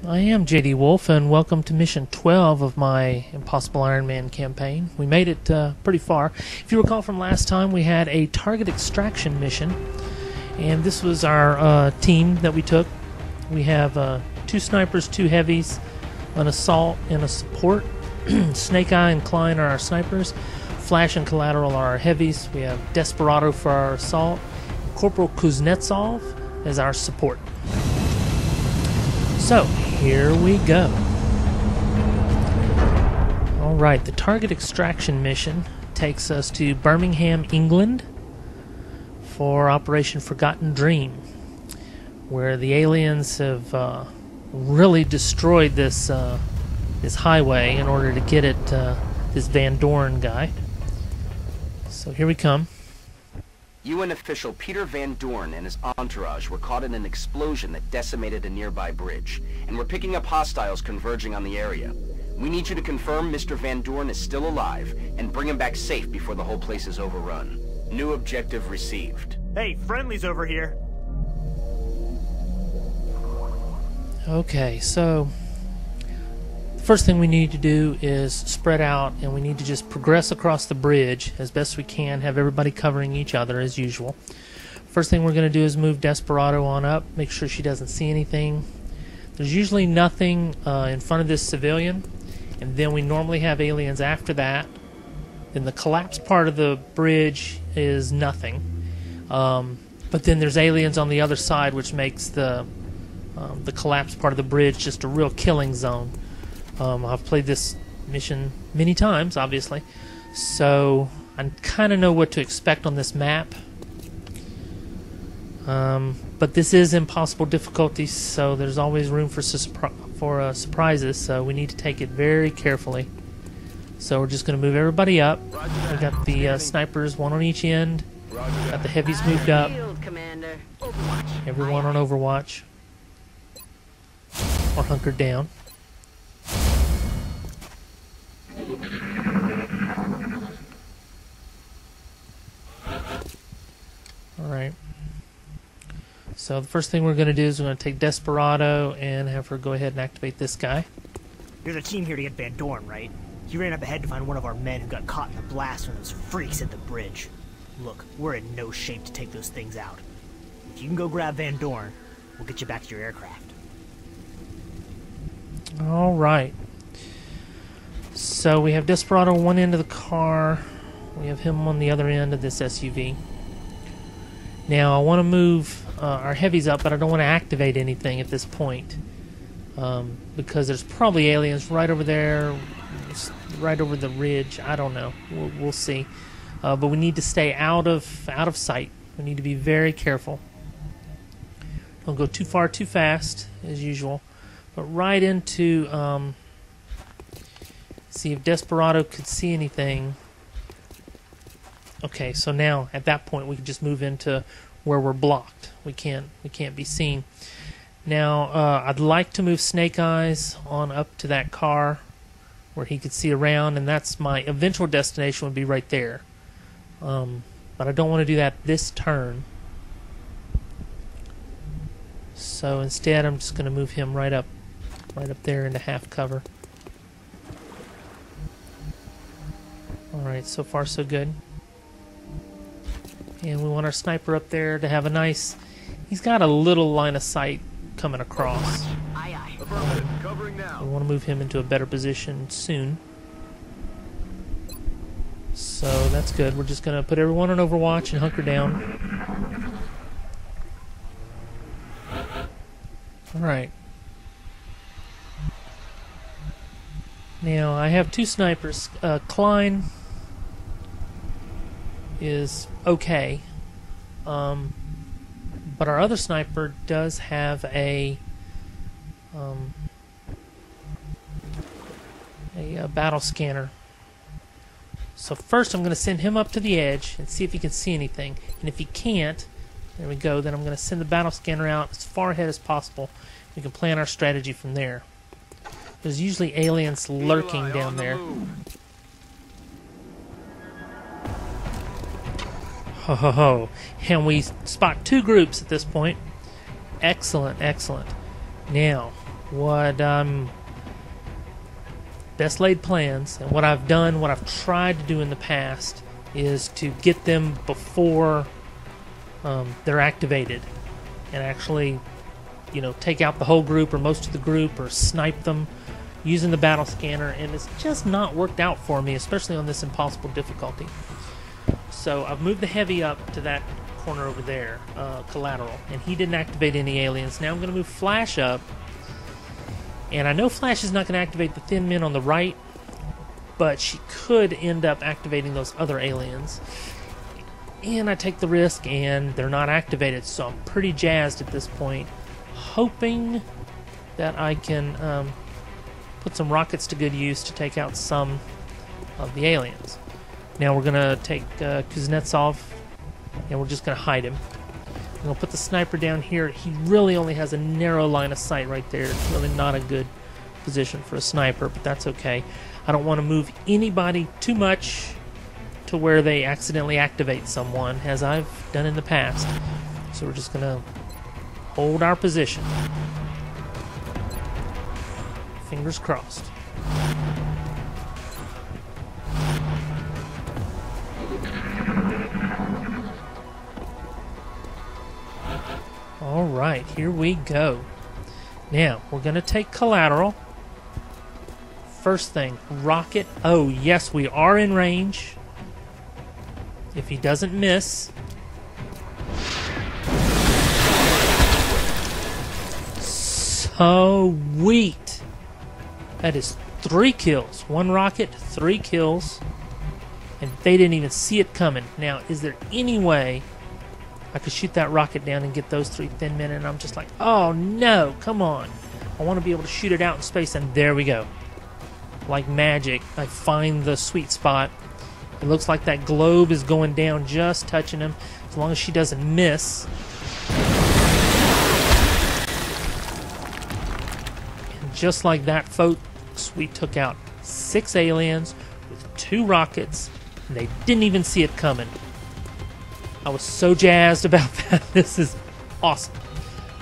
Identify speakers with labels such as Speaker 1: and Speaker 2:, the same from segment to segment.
Speaker 1: I am JDWolf, and welcome to Mission 12 of my Impossible Ironman campaign. We made it pretty far. If you recall from last time, we had a target extraction mission, and this was our team that we took. We have 2 snipers, 2 heavies, an assault, and a support. Snake Eye and Klein are our snipers. Flash and Collateral are our heavies. We have Desperado for our assault. Corporal Kuznetsov as our support. So, here we go. Alright, the target extraction mission takes us to Birmingham, England for Operation Forgotten Dream, where the aliens have really destroyed this this highway in order to get at this Van Dorn guy. So here we come.
Speaker 2: UN official Peter Van Dorn and his entourage were caught in an explosion that decimated a nearby bridge, and we're picking up hostiles converging on the area. We need you to confirm Mr. Van Dorn is still alive and bring him back safe before the whole place is overrun. New objective received.
Speaker 3: Hey, friendly's over here.
Speaker 1: Okay, so first thing we need to do is spread out, and we need to just progress across the bridge as best we can, have everybody covering each other as usual. First thing we're going to do is move Desperado on up, make sure she doesn't see anything. There's usually nothing in front of this civilian, and then we normally have aliens after that. Then the collapsed part of the bridge is nothing. But then there's aliens on the other side, which makes the collapsed part of the bridge just a real killing zone. I've played this mission many times, obviously, so I kind of know what to expect on this map. But this is impossible difficulty, so there's always room for surprises, so we need to take it very carefully. So we're just going to move everybody up. We got the snipers, one on each end. Got the heavies moved up. Everyone on Overwatch. Or hunkered down. Alright. So the first thing we're going to do is we're going to take Desperado and have her go ahead and activate this guy.
Speaker 3: You're the team here to get Van Dorn, right? He ran up ahead to find one of our men who got caught in the blast when those freaks hit the bridge. Look, we're in no shape to take those things out. If you can go grab Van Dorn, we'll get you back to your aircraft.
Speaker 1: Alright. So we have Desperado on one end of the car. We have him on the other end of this SUV. Now I want to move our heavies up, but I don't want to activate anything at this point. Because there's probably aliens right over there, right over the ridge. I don't know. We'll see. But we need to stay out of sight. We need to be very careful. Don't go too far too fast, as usual. But right into... see if Desperado could see anything. Okay, so now at that point we can just move into where we're blocked. We can't be seen. Now I'd like to move Snake Eyes on up to that car where he could see around, and that's my eventual destination would be right there. But I don't want to do that this turn. So instead I'm just going to move him right up there into half cover. Alright, so far so good. And we want our sniper up there to have a nice... He's got a little line of sight coming across. We want to move him into a better position soon. So that's good. We're just going to put everyone on Overwatch and hunker down. Alright. Now I have 2 snipers. Klein is okay, but our other sniper does have a battle scanner. So first I'm going to send him up to the edge and see if he can see anything, and if he can't, there we go, then I'm going to send the battle scanner out as far ahead as possible. We can plan our strategy from there. There's usually aliens lurking down there. Ho ho ho. And we spot 2 groups at this point. Excellent, excellent. Now, what best laid plans, and what I've done, what I've tried to do in the past, is to get them before they're activated, and actually, you know, take out the whole group or most of the group, or snipe them using the battle scanner, and it's just not worked out for me, especially on this impossible difficulty. So I've moved the heavy up to that corner over there, collateral, and he didn't activate any aliens. Now I'm going to move Flash up, and I know Flash is not going to activate the thin men on the right, but she could end up activating those other aliens. And I take the risk, and they're not activated, so I'm pretty jazzed at this point, hoping that I can put some rockets to good use to take out some of the aliens. Now we're going to take Kuznetsov, and we're just going to hide him. I'm going to put the sniper down here. He really only has a narrow line of sight right there. It's really not a good position for a sniper, but that's okay. I don't want to move anybody too much to where they accidentally activate someone, as I've done in the past. So we're just going to hold our position. Fingers crossed. Alright, here we go. Now, we're going to take collateral. First thing, rocket. Oh, yes, we are in range. If he doesn't miss. Sweet. That is 3 kills. 1 rocket, 3 kills. And they didn't even see it coming. Now, is there any way I could shoot that rocket down and get those 3 thin men? And I'm just like, oh no, come on. I want to be able to shoot it out in space, and there we go. Like magic, I find the sweet spot. It looks like that globe is going down, just touching him, as long as she doesn't miss. And just like that, folks, we took out 6 aliens with 2 rockets, and they didn't even see it coming. I was so jazzed about that. This is awesome.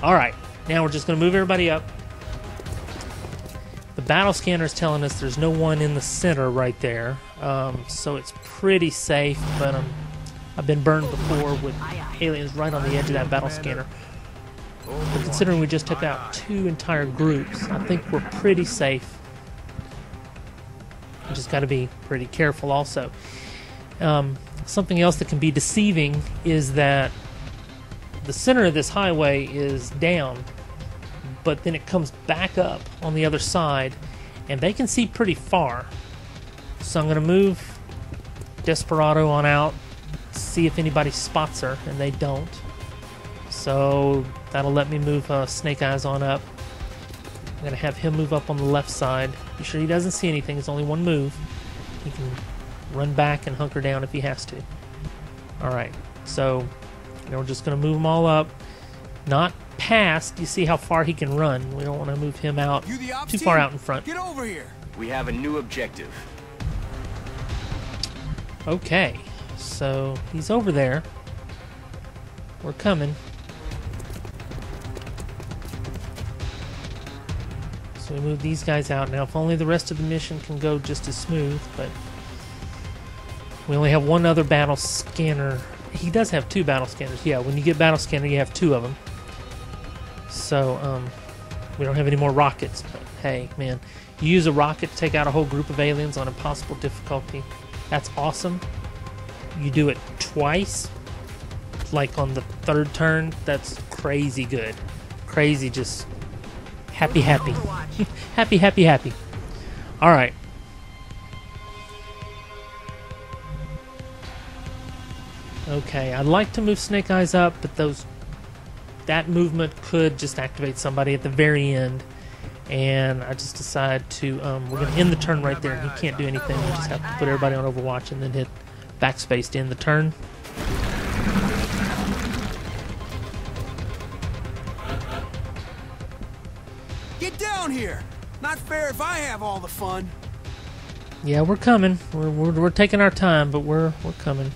Speaker 1: Alright, now we're just going to move everybody up. The battle scanner is telling us there's no one in the center right there, so it's pretty safe, but I've been burned before with aliens right on the edge of that battle scanner. But considering we just took out 2 entire groups, I think we're pretty safe. You just got to be pretty careful also. Something else that can be deceiving is that the center of this highway is down, but then it comes back up on the other side, and they can see pretty far. So I'm going to move Desperado on out, see if anybody spots her, and they don't. So that'll let me move Snake Eyes on up. I'm going to have him move up on the left side. Be sure he doesn't see anything. It's only 1 move. He can run back and hunker down if he has to. Alright, so now we're just going to move them all up. Not past. You see how far he can run. We don't want to move him out too far out in front.
Speaker 4: Get over here.
Speaker 2: We have a new objective.
Speaker 1: Okay, so he's over there. We're coming. So we move these guys out. Now, if only the rest of the mission can go just as smooth, but we only have 1 other battle scanner. He does have 2 battle scanners. Yeah, when you get battle scanner, you have 2 of them. So, we don't have any more rockets, but hey, man, you use a rocket to take out a whole group of aliens on impossible difficulty. That's awesome. You do it twice, like on the 3rd turn, that's crazy good. Crazy, just happy, happy. Happy, happy, happy. Alright. Okay, I'd like to move Snake Eyes up, but that movement could just activate somebody at the very end. And I just decided to, we're going to end the turn right there. He can't do anything. We just have to put everybody on Overwatch and then hit backspace to end the turn.
Speaker 4: Get down here. Not fair if I have all the fun.
Speaker 1: Yeah, we're coming. We're taking our time, but we're coming.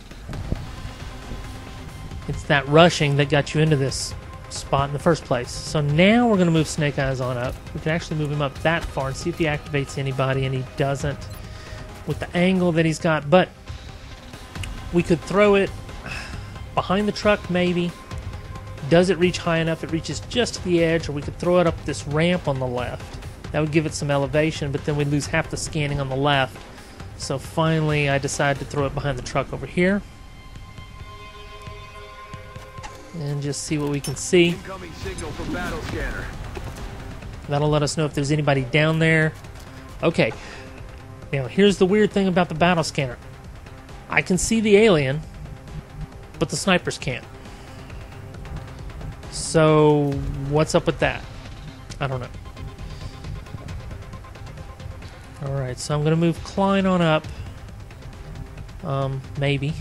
Speaker 1: It's that rushing that got you into this. spot in the first place. So now we're going to move Snake Eyes on up. We can actually move him up that far and see if he activates anybody, and he doesn't with the angle that he's got. But we could throw it behind the truck maybe. Does it reach high enough? It reaches just to the edge, or we could throw it up this ramp on the left. That would give it some elevation, but then we'd lose half the scanning on the left. So finally I decided to throw it behind the truck over here. And just see what we can see.
Speaker 4: Incoming signal from battle scanner.
Speaker 1: That'll let us know if there's anybody down there. Okay. Now here's the weird thing about the battle scanner. I can see the alien, but the snipers can't. So what's up with that? I don't know. Alright, so I'm going to move Klein on up. Maybe.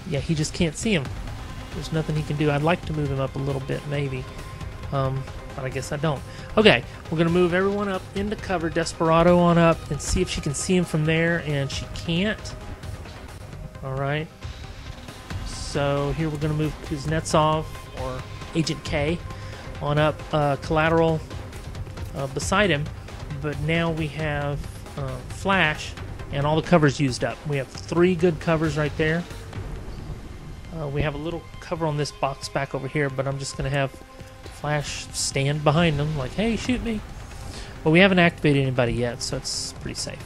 Speaker 1: Yeah, he just can't see him. There's nothing he can do. I'd like to move him up a little bit, maybe. But I guess I don't. Okay, we're going to move everyone up into cover. Desperado on up and see if she can see him from there, and she can't. Alright. So here we're going to move Kuznetsov, or Agent K, on up. Collateral beside him, but now we have Flash, and all the covers used up. We have 3 good covers right there. We have a little cover on this box back over here, but I'm just going to have Flash stand behind them like, hey, shoot me. But we haven't activated anybody yet, so it's pretty safe.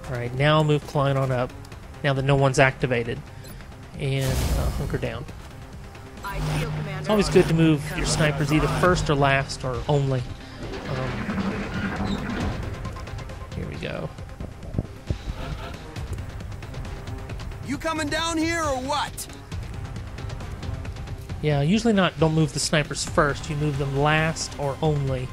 Speaker 1: Alright, now I'll move Klein on up, now that no one's activated, and hunker down. It's always good to move your snipers either first or last, or only. Here we go.
Speaker 4: You coming down here or what?
Speaker 1: Yeah, usually don't move the snipers first. You move them last or only.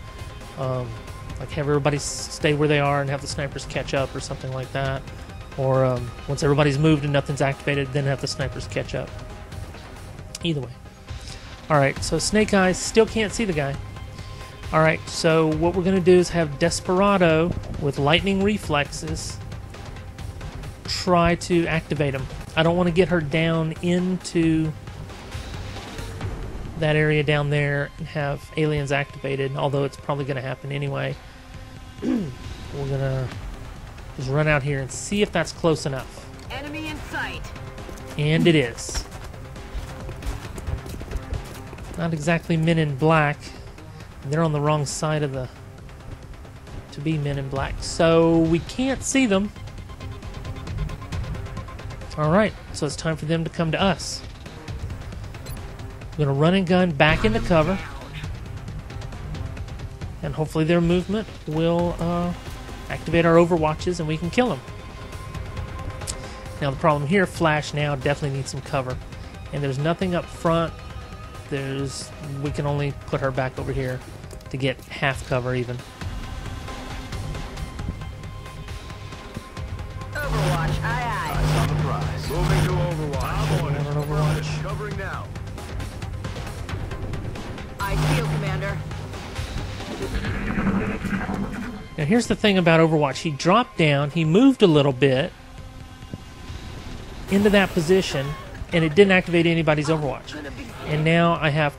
Speaker 1: Like have everybody stay where they are and have the snipers catch up or something like that. Or once everybody's moved and nothing's activated, then have the snipers catch up. Either way. Alright, so Snake Eyes still can't see the guy. Alright, so what we're going to do is have Desperado with lightning reflexes try to activate him. I don't want to get her down into that area down there and have aliens activated, although it's probably going to happen anyway. We're going to just run out here and see if that's close enough.
Speaker 5: Enemy in sight.
Speaker 1: And it is. Not exactly Men in Black. They're on the wrong side of the to be Men in Black, so we can't see them. Alright, so it's time for them to come to us. We're going to run and gun back into cover, and hopefully their movement will activate our overwatches and we can kill them. Now the problem here, Flash now definitely needs some cover, and there's nothing up front. We can only put her back over here to get half cover even.
Speaker 5: Overwatch, aye aye.
Speaker 4: Eyes on the prize. Moving to Overwatch. I'm on it.
Speaker 1: Overwatch.
Speaker 4: Covering now.
Speaker 5: I feel, Commander.
Speaker 1: Now here's the thing about Overwatch. He dropped down, he moved a little bit into that position, and it didn't activate anybody's Overwatch. And now I have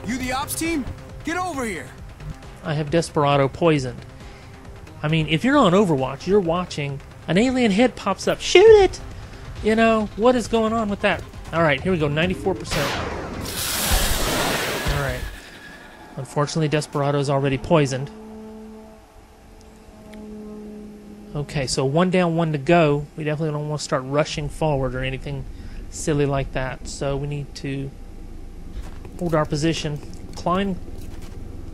Speaker 4: You the ops team? Get over here.
Speaker 1: Desperado poisoned. I mean, if you're on Overwatch, you're watching, an alien head pops up, shoot it! You know, what is going on with that? Alright, here we go, 94%. Alright. Unfortunately, Desperado's already poisoned. Okay, so 1 down, 1 to go. We definitely don't want to start rushing forward or anything silly like that. So we need to hold our position. Klein,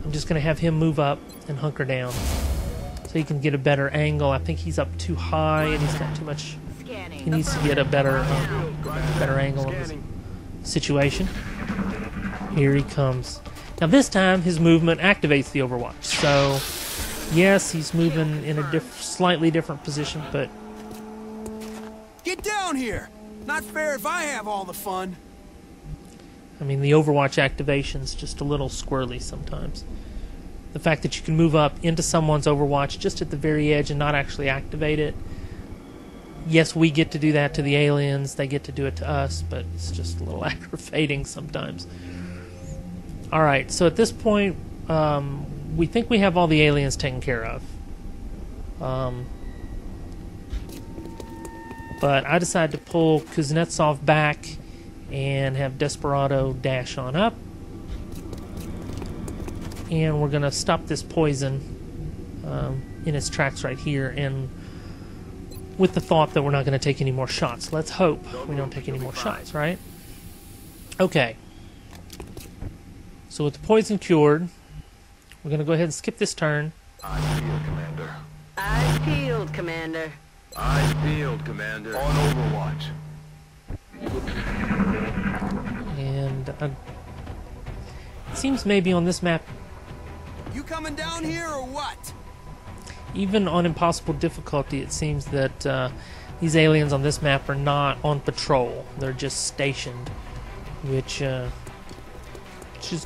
Speaker 1: I'm just going to have him move up and hunker down so he can get a better angle. I think he's up too high and he's got too much. He needs to get a better angle of the situation. Here he comes. Now this time his movement activates the Overwatch. So yes, he's moving in a slightly different position, but
Speaker 4: Get down here. Not fair if I have all the fun.
Speaker 1: I mean, the Overwatch activation's just a little squirrely sometimes. The fact that you can move up into someone's Overwatch just at the very edge and not actually activate it, Yes, we get to do that to the aliens. They get to do it to us, but it's just a little aggravating sometimes. Alright, so at this point, we think we have all the aliens taken care of. But I decided to pull Kuznetsov back and have Desperado dash on up. And we're going to stop this poison in its tracks right here, and with the thought that we're not going to take any more shots. Let's hope we don't take any more shots, right? Okay. So with the poison cured, we're going to go ahead and skip this turn.
Speaker 6: Eyes peeled, Commander.
Speaker 5: Eyes peeled, Commander.
Speaker 6: Eyes peeled, Commander. On Overwatch.
Speaker 1: And it seems maybe on this map,
Speaker 4: You coming down here or what?
Speaker 1: even on impossible difficulty, it seems that these aliens on this map are not on patrol. They're just stationed, which is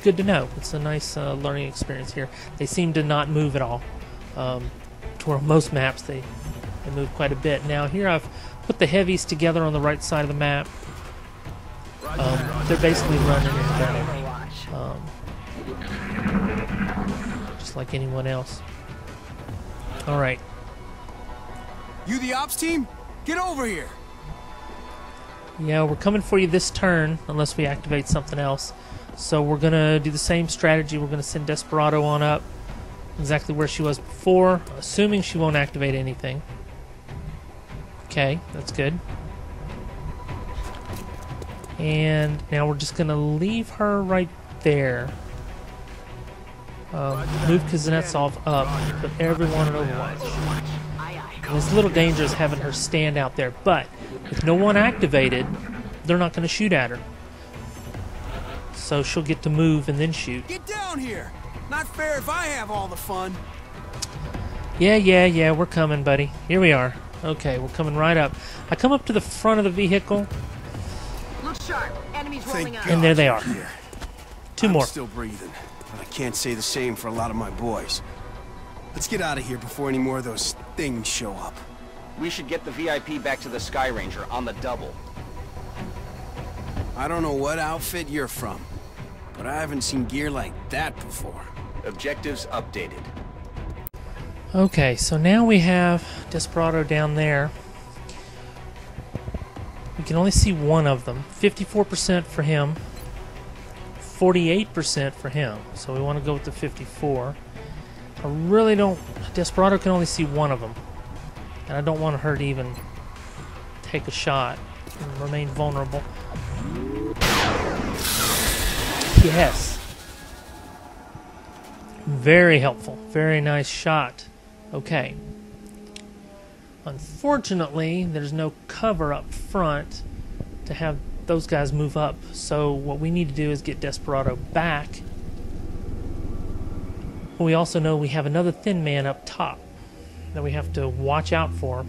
Speaker 1: good to know. It's a nice learning experience here. They seem to not move at all. To where on most maps they move quite a bit. Now here I've put the heavies together on the right side of the map. They're basically running and gunning, just like anyone else. Alright.
Speaker 4: You the ops team? Get over here!
Speaker 1: Yeah, we're coming for you this turn, unless we activate something else. So we're going to do the same strategy. We're going to send Desperado on up, exactly where she was before, assuming she won't activate anything. Okay, that's good. And now we're just going to leave her right there. Move Kuznetsov up, put everyone in Overwatch. And it's a little dangerous having her stand out there, but with no one activated, they're not going to shoot at her. So she'll get to move and then shoot.
Speaker 4: Get down here! Not fair if I have all the fun.
Speaker 1: Yeah, we're coming, buddy. Here we are. Okay, we're coming right up. I come up to the front of the vehicle,
Speaker 5: Look sharp. Enemies rolling up.
Speaker 1: and there they are.
Speaker 4: Here.
Speaker 1: Two more.
Speaker 4: I'm still breathing, but I can't say the same for a lot of my boys. Let's get out of here before any more of those things show up.
Speaker 2: We should get the VIP back to the Sky Ranger on the double.
Speaker 4: I don't know what outfit you're from, but I haven't seen gear like that before.
Speaker 2: Objectives updated.
Speaker 1: Okay, so now we have Desperado down there. We can only see one of them. 54% for him, 48% for him. So we want to go with the 54. I really don't... Desperado can only see one of them. And I don't want her to even take a shot and remain vulnerable. Yes. Very helpful. Very nice shot. Okay. Unfortunately, there's no cover up front to have those guys move up. So what we need to do is get Desperado back. But we also know we have another thin man up top that we have to watch out for.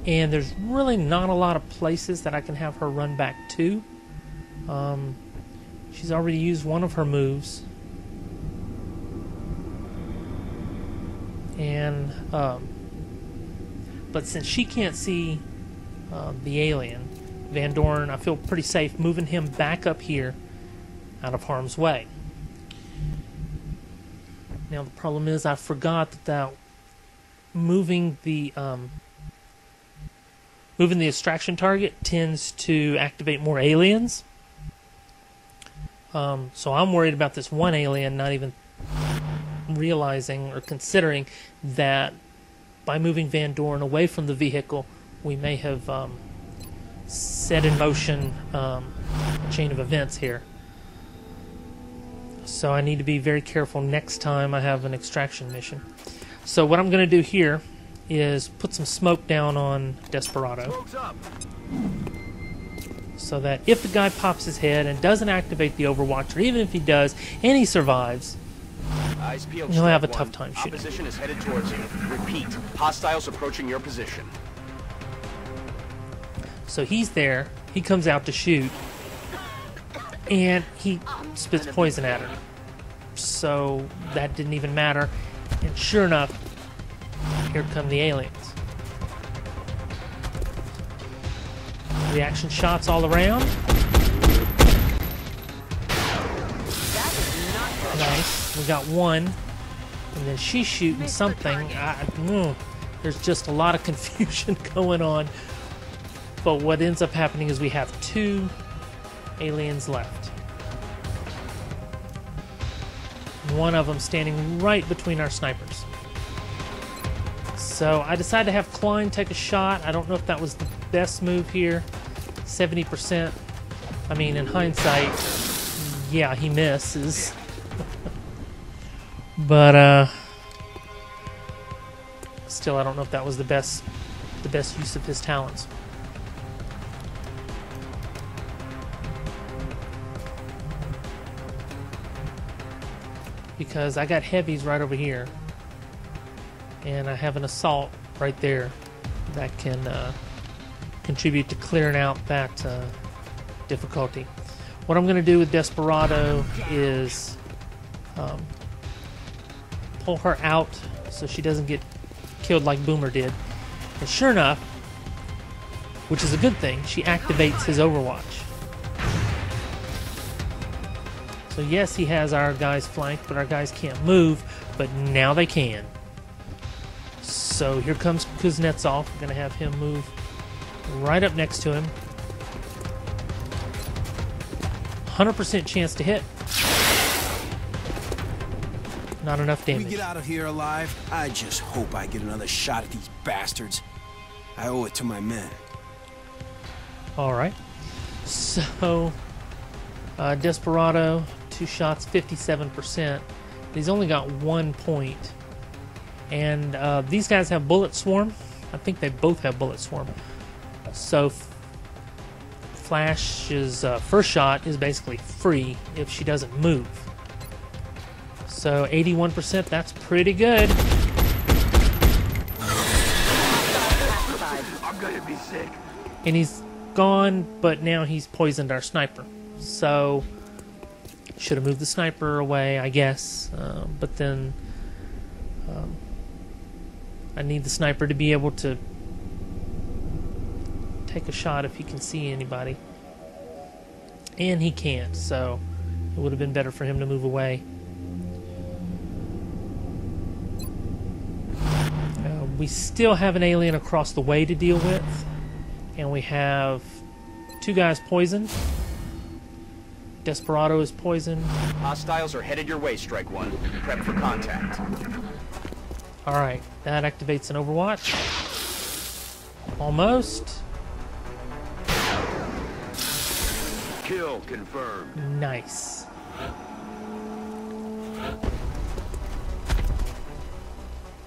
Speaker 1: And there's really not a lot of places that I can have her run back to. She's already used one of her moves. And, but since she can't see the alien, Van Dorn, I feel pretty safe moving him back up here out of harm's way. Now the problem is I forgot that moving the extraction target tends to activate more aliens. So I'm worried about this one alien not even realizing or considering that by moving Van Dorn away from the vehicle, we may have set in motion a chain of events here. So I need to be very careful next time I have an extraction mission. So what I'm going to do here is put some smoke down on Desperado, so that if the guy pops his head and doesn't activate the Overwatch, or even if he does and he survives,
Speaker 2: Eyes peeled.
Speaker 1: he'll have a
Speaker 2: Strike
Speaker 1: tough
Speaker 2: one.
Speaker 1: time shooting.
Speaker 2: Opposition is headed towards you. Repeat. Hostiles approaching your position.
Speaker 1: So he's there, he comes out to shoot, and he spits poison at her. so that didn't even matter. And sure enough, here come the aliens. Reaction shots all around. Nice. We got one. And then she's shooting something. There's just a lot of confusion going on. But what ends up happening is we have 2 aliens left. One of them standing right between our snipers. So I decided to have Klein take a shot. I don't know if that was the best move here. 70%. I mean, in hindsight, yeah, he misses. But still, I don't know if that was the best use of his talents. Because I got heavies right over here, and I have an assault right there that can contribute to clearing out that difficulty. What I'm going to do with Desperado is pull her out so she doesn't get killed like Boomer did. And sure enough, which is a good thing, she activates his Overwatch. So yes, he has our guys flanked, but our guys can't move, but now they can. So here comes Kuznetsov. We're going to have him move right up next to him. 100% chance to hit. Not enough damage.
Speaker 4: We get out of here alive. I just hope I get another shot at these bastards. I owe it to my men.
Speaker 1: Alright. So, Desperado, 2 shots, 57%. He's only got 1 point. And these guys have Bullet Swarm. I think they both have Bullet Swarm. So, Flash's first shot is basically free if she doesn't move. So 81%, that's pretty good.
Speaker 6: I'm gonna be sick.
Speaker 1: And he's gone, but now he's poisoned our sniper. So should have moved the sniper away, I guess. But then I need the sniper to be able to take a shot if he can see anybody. And he can't, so it would have been better for him to move away. We still have an alien across the way to deal with, and we have 2 guys poisoned. Desperado is poisoned.
Speaker 2: Hostiles are headed your way, Strike One. Prep for contact.
Speaker 1: Alright, that activates an Overwatch. Almost.
Speaker 6: Kill confirmed.
Speaker 1: Nice.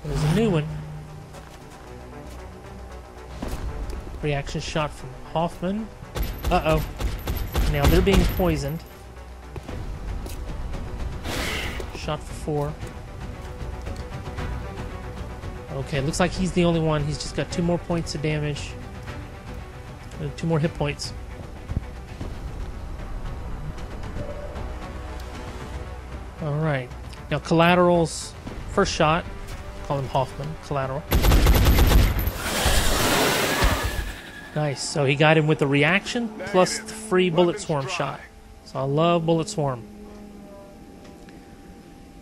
Speaker 1: There's a new one. Reaction shot from Hoffman. Uh-oh. Now they're being poisoned. Shot for 4. Okay, looks like he's the only one. He's just got 2 more points of damage. 2 more hit points. Alright. Now Collateral's first shot. Call him Hoffman. Collateral. Nice. So he got him with the reaction plus the free Bullet Swarm shot. So I love Bullet Swarm.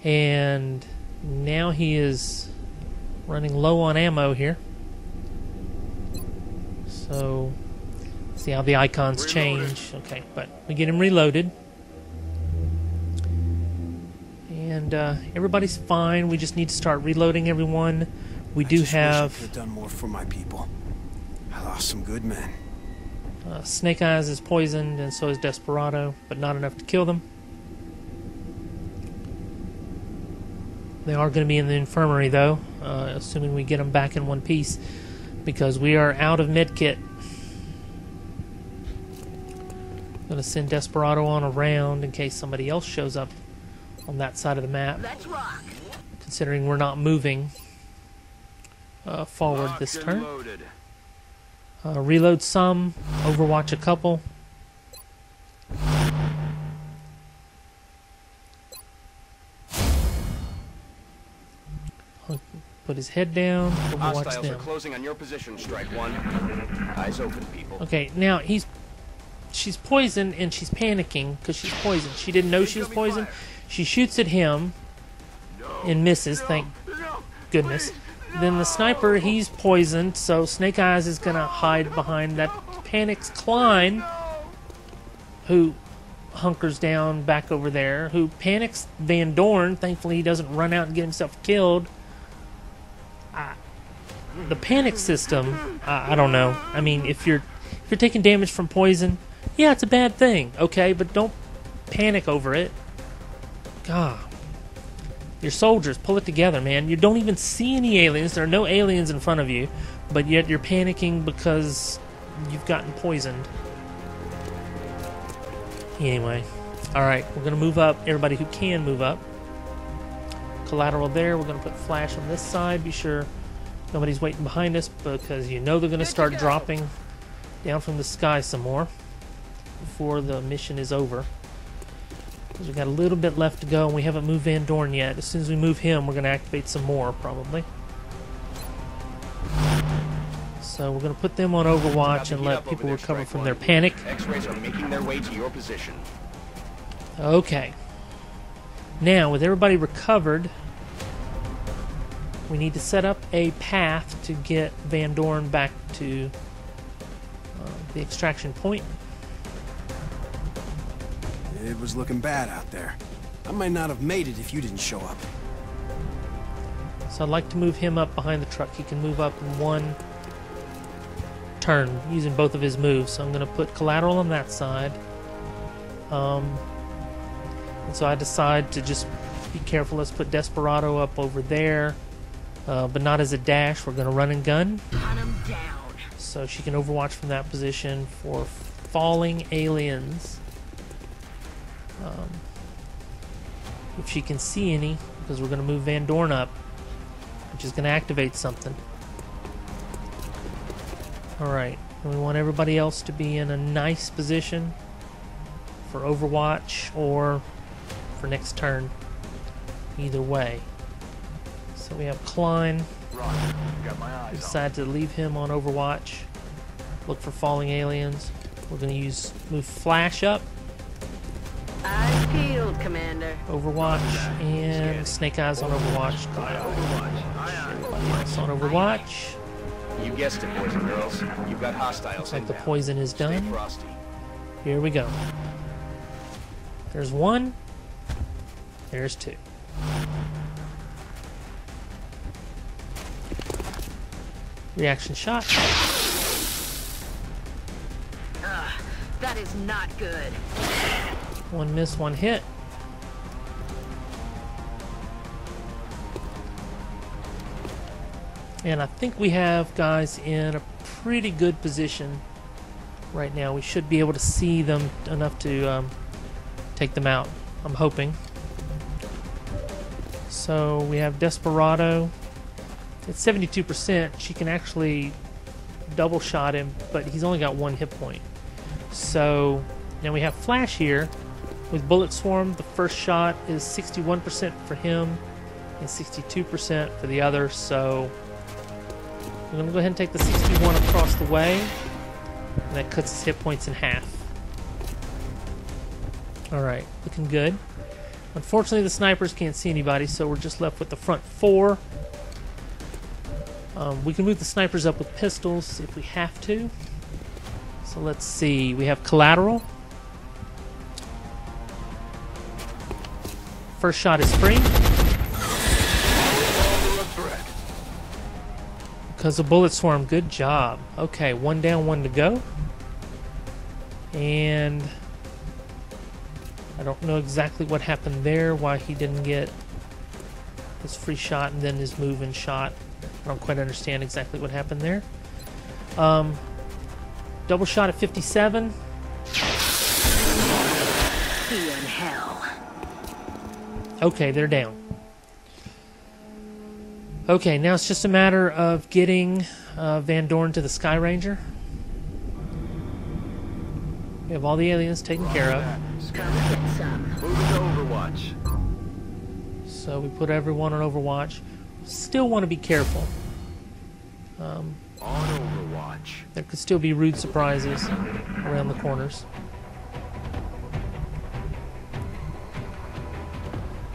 Speaker 1: And now he is running low on ammo here. So see how the icons change. Okay, but we get him reloaded. And everybody's fine. We just need to start reloading everyone. We do have...
Speaker 4: I could have done more for my people. I lost some good men.
Speaker 1: Snake Eyes is poisoned, and so is Desperado, but not enough to kill them. They are going to be in the infirmary, though, assuming we get them back in one piece, because we are out of medkit. Going to send Desperado on around in case somebody else shows up on that side of the map.
Speaker 5: Let's rock.
Speaker 1: Considering we're not moving forward this turn. Reload some, Overwatch a couple. Put his head down. Overwatch
Speaker 2: Hostiles are
Speaker 1: them.
Speaker 2: closing on your position, Strike One. Eyes open, people.
Speaker 1: Okay, now she's poisoned and she's panicking because she's poisoned. She didn't know she was poisoned. She shoots at him and misses, thank goodness. Then the sniper, he's poisoned, so Snake Eyes is going to hide behind that. Panics Klein, who hunkers down back over there, who panics Van Dorn. Thankfully, he doesn't run out and get himself killed. The panic system, I don't know. I mean, if you're taking damage from poison, yeah, it's a bad thing, okay? But don't panic over it. God. Your soldiers, pull it together, man. You don't even see any aliens. There are no aliens in front of you, but yet you're panicking because you've gotten poisoned. Anyway. Alright, we're going to move up. Everybody who can move up. Collateral there. We're going to put flash on this side. Be sure nobody's waiting behind us because you know they're going to start dropping down from the sky some more before the mission is over. Because we've got a little bit left to go and we haven't moved Van Dorn yet. As soon as we move him, we're going to activate some more, probably. So we're going to put them on Overwatch and let people recover from their panic.
Speaker 2: X-rays are making their way to your position.
Speaker 1: Okay. Now, with everybody recovered, we need to set up a path to get Van Dorn back to the extraction point.
Speaker 4: It was looking bad out there. I might not have made it if you didn't show up.
Speaker 1: So I'd like to move him up behind the truck. He can move up in one turn using both of his moves. So I'm going to put collateral on that side. And so I decide to just be careful. Let's put Desperado up over there. But not as a dash. We're going to run and gun.
Speaker 5: Hunt 'em down.
Speaker 1: So she can overwatch from that position for falling aliens. If she can see any, because we're going to move Van Dorn up, which is going to activate something. Alright, and we want everybody else to be in a nice position for Overwatch or for next turn. Either way. So we have Klein.
Speaker 6: Got my eyes on.
Speaker 1: Decide to leave him on Overwatch. Look for falling aliens. We're going to move Flash up.
Speaker 5: Eyes peeled, Commander.
Speaker 1: Overwatch and Snake Eyes on Overwatch. Everybody else on Overwatch.
Speaker 2: You guessed it, boys and girls. You've got hostiles.
Speaker 1: Looks like the
Speaker 2: inbound.
Speaker 1: poison is
Speaker 2: Stay
Speaker 1: done.
Speaker 2: frosty.
Speaker 1: Here we go. There's one. There's two. Reaction shot.
Speaker 5: That is not good.
Speaker 1: One miss, one hit. And I think we have guys in a pretty good position right now. We should be able to see them enough to take them out. I'm hoping. So we have Desperado. At 72%, she can actually double shot him, but he's only got one hit point. So now we have Flash here. With Bullet Swarm, the first shot is 61% for him and 62% for the other. So we're going to go ahead and take the 61 across the way. And that cuts his hit points in half. Alright, looking good. Unfortunately, the snipers can't see anybody, so we're just left with the front four. We can move the snipers up with pistols if we have to. So let's see. We have Collateral. First shot is free. Because of Bullet Swarm. Good job. Okay, one down, one to go. And I don't know exactly what happened there, why he didn't get his free shot and then his move and shot. I don't quite understand exactly what happened there. Double shot at 57.
Speaker 5: Be in hell.
Speaker 1: Okay, they're down. Okay, now it's just a matter of getting Van Dorn to the Sky Ranger. We have all the aliens taken care of.
Speaker 5: Come get some.
Speaker 6: Move to Overwatch.
Speaker 1: So we put everyone on Overwatch. still want to be careful.
Speaker 6: On Overwatch.
Speaker 1: There could still be rude surprises around the corners.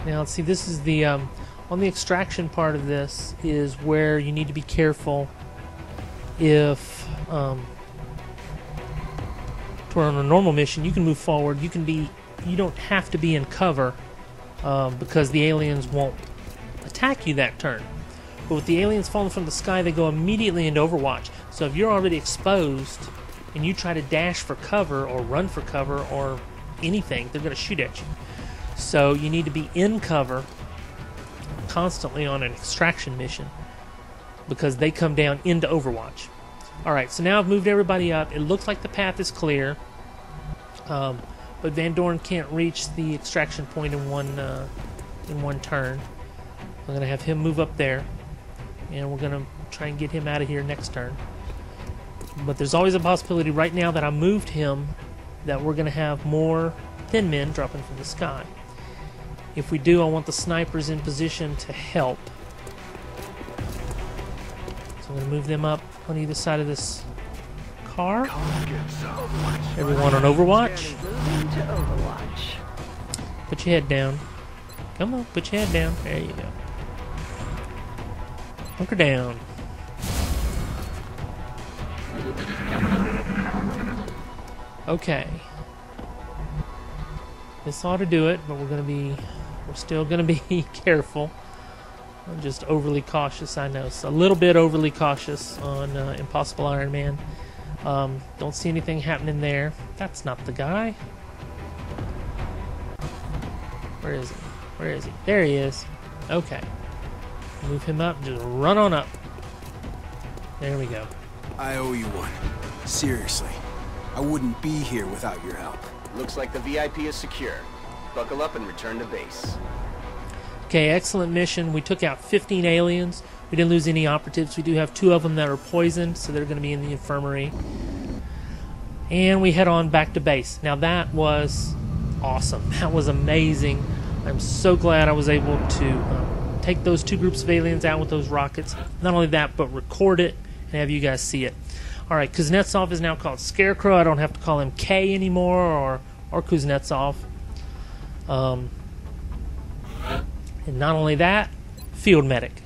Speaker 1: Now, let's see, this is the, on the extraction part of this is where you need to be careful if, to where on a normal mission, you can move forward, you don't have to be in cover, because the aliens won't attack you that turn. But with the aliens falling from the sky, they go immediately into Overwatch. So if you're already exposed and you try to dash for cover or run for cover or anything, they're going to shoot at you. So you need to be in cover constantly on an extraction mission because they come down into Overwatch. Alright, so now I've moved everybody up. It looks like the path is clear. But Van Dorn can't reach the extraction point in one turn. I'm going to have him move up there. And we're going to try and get him out of here next turn. But there's always a possibility right now that I moved him that we're going to have more thin men dropping from the sky. If we do, I want the snipers in position to help. So I'm going to move them up on either side of this car. Everyone on Overwatch.
Speaker 5: Moving to Overwatch.
Speaker 1: Put your head down. Come on, put your head down. There you go. Hunker down. Okay. This ought to do it, but we're still gonna be careful. I'm just overly cautious, I know. So a little bit overly cautious on Impossible Iron Man. Don't see anything happening there. That's not the guy. Where is he? Where is he? There he is. Okay. Move him up. Just run on up. There we go.
Speaker 4: I owe you one. Seriously. I wouldn't be here without your help.
Speaker 2: Looks like the VIP is secure. Buckle up and return to base.
Speaker 1: Okay, excellent mission. We took out 15 aliens. We didn't lose any operatives. We do have 2 of them that are poisoned, so they're going to be in the infirmary. And we head on back to base. Now that was awesome. That was amazing. I'm so glad I was able to take those 2 groups of aliens out with those rockets. Not only that, but record it and have you guys see it. Alright, Kuznetsov is now called Scarecrow. I don't have to call him K anymore or Kuznetsov. And not only that, Field Medic.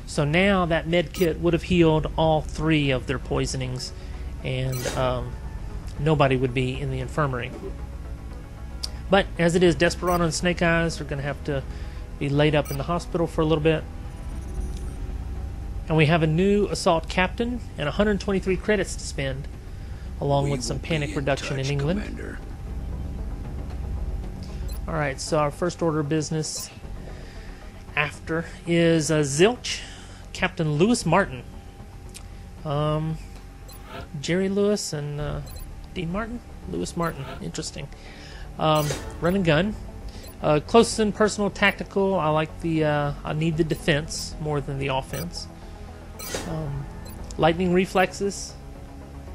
Speaker 1: So now that med kit would have healed all 3 of their poisonings and nobody would be in the infirmary. But as it is, Desperado and Snake Eyes are going to have to be laid up in the hospital for a little bit. And we have a new assault captain and 123 credits to spend, along with some panic reduction in England.
Speaker 4: Commander.
Speaker 1: Alright, so our first order of business after is Zilch, Captain Lewis Martin. Jerry Lewis and Dean Martin? Lewis Martin, interesting. Run and gun. Close and personal tactical. I like the, I need the defense more than the offense. Lightning reflexes.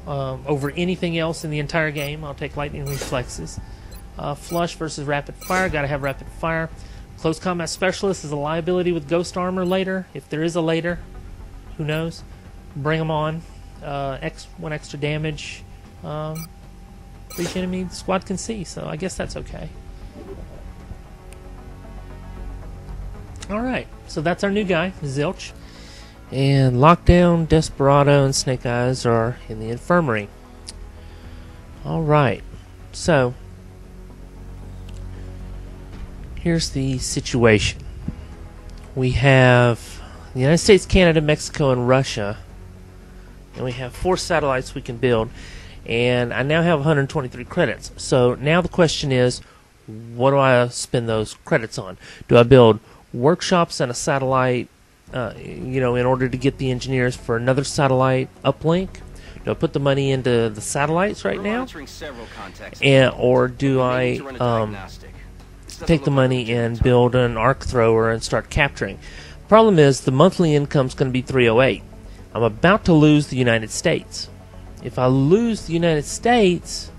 Speaker 1: Over anything else in the entire game, I'll take lightning reflexes. Flush versus rapid fire. Gotta have rapid fire. Close combat specialist is a liability with ghost armor later. If there is a later, who knows? Bring them on. 1 extra damage. For each enemy the squad can see, so I guess that's okay. Alright, so that's our new guy, Zilch. And Lockdown, Desperado, and Snake Eyes are in the infirmary. Alright, so here's the situation. We have the United States, Canada, Mexico, and Russia. And we have 4 satellites we can build. And I now have 123 credits. So now the question is, what do I spend those credits on? Do I build workshops and a satellite, in order to get the engineers for another satellite uplink? Do I put the money into the satellites right now? Or do I take the money and build an arc thrower and start capturing? Problem is, the monthly income's going to be 308. I'm about to lose the United States. If I lose the United States,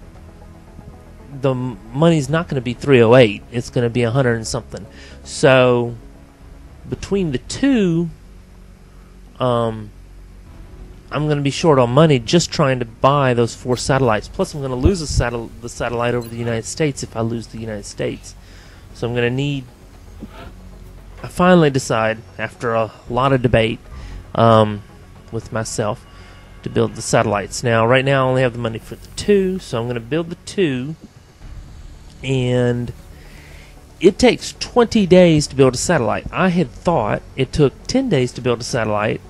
Speaker 1: the money's not going to be 308. It's going to be 100 and something. So between the two, I'm going to be short on money just trying to buy those 4 satellites. Plus, I'm going to lose the satellite over the United States if I lose the United States. So I'm going to need... I finally decide, after a lot of debate with myself, to build the satellites. Now, right now, I only have the money for the 2, so I'm going to build the 2. And it takes 20 days to build a satellite. I had thought it took 10 days to build a satellite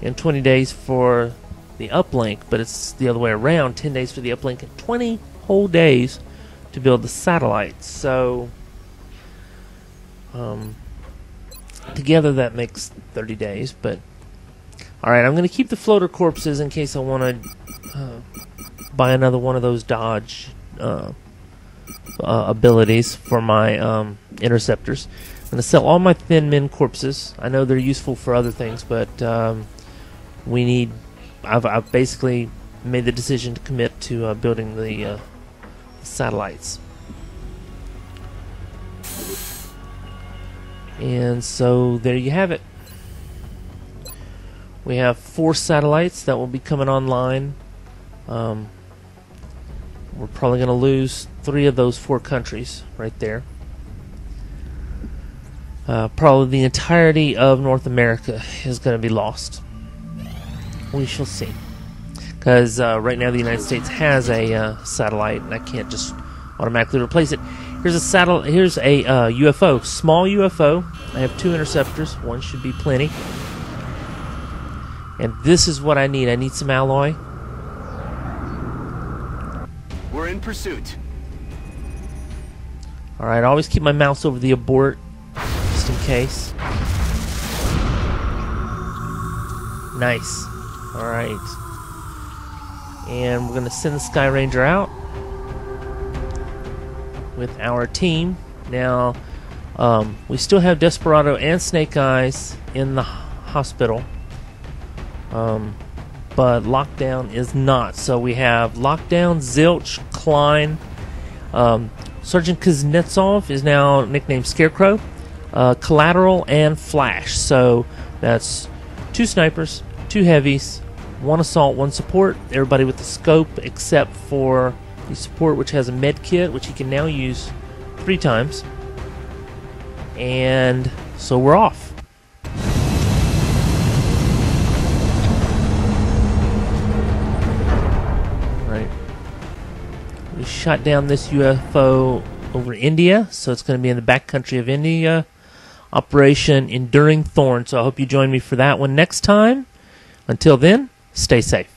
Speaker 1: and 20 days for the uplink, but it's the other way around. 10 days for the uplink and 20 whole days to build the satellites. So together that makes 30 days. But alright, I'm going to keep the floater corpses in case I want to buy another one of those dodge abilities for my interceptors. I'm going to sell all my thin men corpses. I know they're useful for other things, but we need... I've basically made the decision to commit to building the satellites. And so there you have it. We have 4 satellites that will be coming online. We're probably going to lose 3 of those 4 countries right there. Probably the entirety of North America is going to be lost. We shall see. Because right now the United States has a satellite, and I can't just automatically replace it. Here's a satellite. Here's a UFO, small UFO. I have 2 interceptors. 1 should be plenty. And this is what I need. I need some alloy.
Speaker 2: We're in pursuit.
Speaker 1: Alright, always keep my mouse over the abort, just in case. Nice. Alright. And we're going to send the Sky Ranger out with our team. Now, we still have Desperado and Snake Eyes in the hospital. But Lockdown is not. So we have Lockdown, Zilch, Klein. Sergeant Kuznetsov is now nicknamed Scarecrow. Collateral and Flash. So that's 2 snipers, 2 heavies, 1 assault, 1 support. Everybody with the scope except for the support, which has a med kit, which he can now use 3 times. And so we're off. Right. We shot down this UFO over India, so it's going to be in the backcountry of India. Operation Enduring Thorn. So I hope you join me for that one next time. Until then, stay safe.